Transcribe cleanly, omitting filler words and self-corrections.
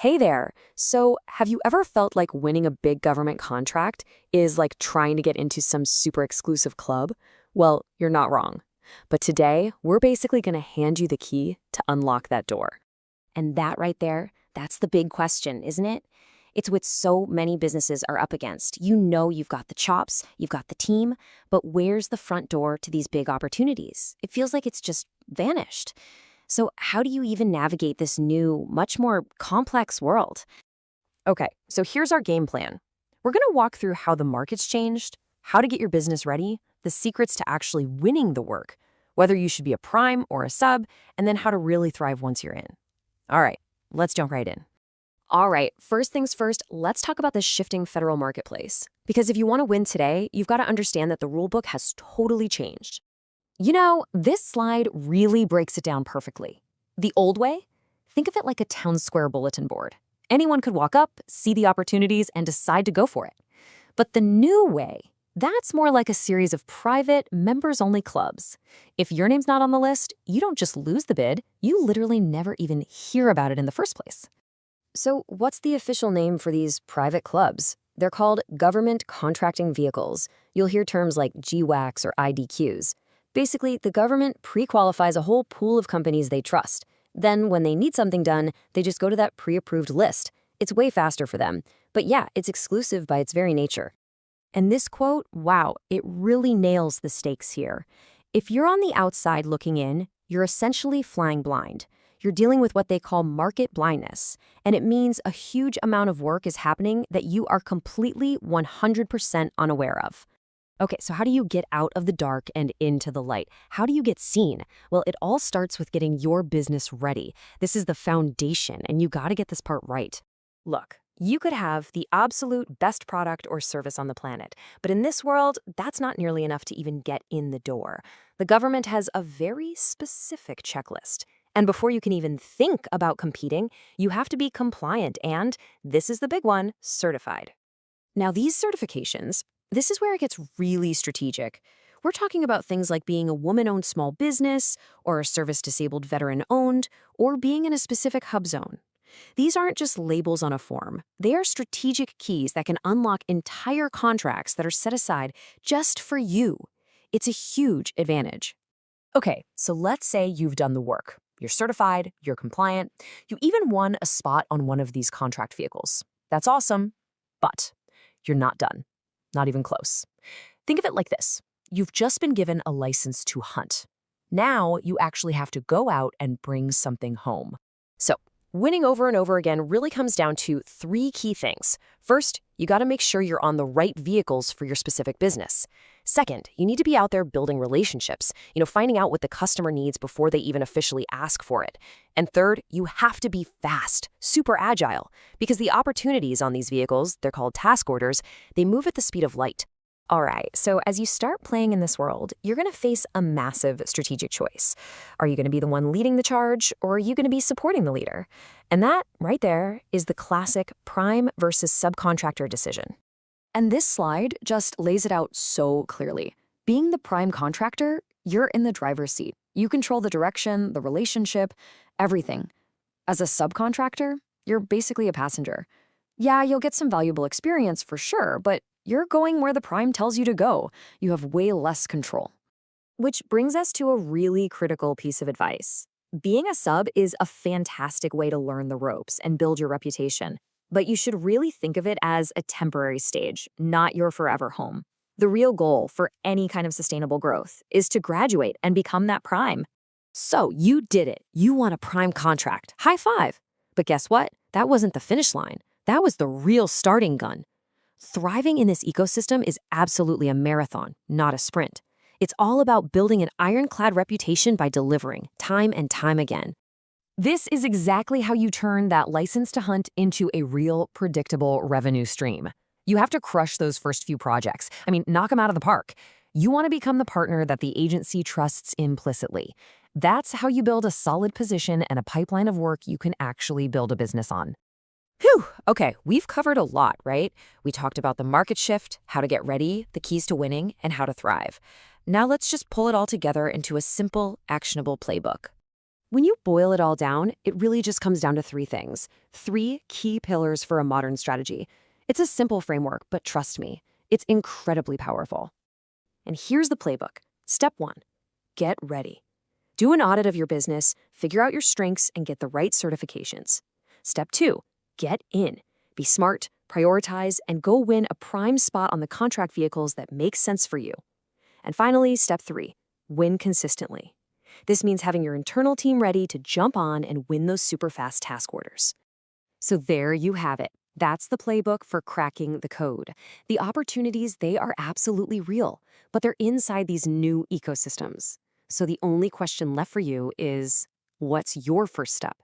Hey there. So, have you ever felt like winning a big government contract is like trying to get into some super exclusive club? Well, you're not wrong. But today, we're basically going to hand you the key to unlock that door. And that right there, that's the big question, isn't it? It's what so many businesses are up against. You know you've got the chops, you've got the team, but where's the front door to these big opportunities? It feels like it's just vanished. So how do you even navigate this new, much more complex world? Okay, so here's our game plan. We're going to walk through how the market's changed, how to get your business ready, the secrets to actually winning the work, whether you should be a prime or a sub, and then how to really thrive once you're in. All right, let's jump right in. All right, first things first, let's talk about the shifting federal marketplace. Because if you want to win today, you've got to understand that the rulebook has totally changed. You know, this slide really breaks it down perfectly. The old way? Think of it like a town square bulletin board. Anyone could walk up, see the opportunities, and decide to go for it. But the new way, that's more like a series of private, members-only clubs. If your name's not on the list, you don't just lose the bid, you literally never even hear about it in the first place. So what's the official name for these private clubs? They're called government contracting vehicles. You'll hear terms like GWACs or IDQs. Basically, the government pre-qualifies a whole pool of companies they trust. Then, when they need something done, they just go to that pre-approved list. It's way faster for them. But yeah, it's exclusive by its very nature. And this quote, wow, it really nails the stakes here. If you're on the outside looking in, you're essentially flying blind. You're dealing with what they call market blindness, and it means a huge amount of work is happening that you are completely 100% unaware of. Okay, so how do you get out of the dark and into the light? How do you get seen? Well, it all starts with getting your business ready. This is the foundation, and you got to get this part right. Look, you could have the absolute best product or service on the planet, but in this world, that's not nearly enough to even get in the door. The government has a very specific checklist. And before you can even think about competing, you have to be compliant and, this is the big one, certified. Now, these certifications, this is where it gets really strategic. We're talking about things like being a woman-owned small business, or a service-disabled veteran-owned, or being in a specific hub zone. These aren't just labels on a form. They are strategic keys that can unlock entire contracts that are set aside just for you. It's a huge advantage. Okay, so let's say you've done the work. You're certified, you're compliant, you even won a spot on one of these contract vehicles. That's awesome, but you're not done. Not even close. Think of it like this. You've just been given a license to hunt. Now you actually have to go out and bring something home. So, winning over and over again really comes down to three key things. First, you got to make sure you're on the right vehicles for your specific business. Second, you need to be out there building relationships, finding out what the customer needs before they even officially ask for it. And third, you have to be fast, super agile, because the opportunities on these vehicles, they're called task orders, they move at the speed of light. All right, so as you start playing in this world, you're going to face a massive strategic choice. Are you going to be the one leading the charge, or are you going to be supporting the leader? And that, right there, is the classic prime versus subcontractor decision. And this slide just lays it out so clearly. Being the prime contractor, you're in the driver's seat. You control the direction, the relationship, everything. As a subcontractor, you're basically a passenger. Yeah, you'll get some valuable experience for sure, but you're going where the prime tells you to go. You have way less control. Which brings us to a really critical piece of advice. Being a sub is a fantastic way to learn the ropes and build your reputation, but you should really think of it as a temporary stage, not your forever home. The real goal for any kind of sustainable growth is to graduate and become that prime. So you did it. You won a prime contract. High five. But guess what? That wasn't the finish line. That was the real starting gun. Thriving in this ecosystem is absolutely a marathon, not a sprint. It's all about building an ironclad reputation by delivering, time and time again. This is exactly how you turn that license to hunt into a real, predictable revenue stream. You have to crush those first few projects. Knock them out of the park. You want to become the partner that the agency trusts implicitly. That's how you build a solid position and a pipeline of work you can actually build a business on. Whew, okay, we've covered a lot, right? We talked about the market shift, how to get ready, the keys to winning, and how to thrive. Now let's just pull it all together into a simple, actionable playbook. When you boil it all down, it really just comes down to three things. Three key pillars for a modern strategy. It's a simple framework, but trust me, it's incredibly powerful. And here's the playbook. Step 1. Get ready. Do an audit of your business, figure out your strengths, and get the right certifications. Step 2. Get in. Be smart, prioritize, and go win a prime spot on the contract vehicles that make sense for you. And finally, Step 3. Win consistently. This means having your internal team ready to jump on and win those super fast task orders. So there you have it. That's the playbook for cracking the code. The opportunities, they are absolutely real, but they're inside these new ecosystems. So the only question left for you is, what's your first step?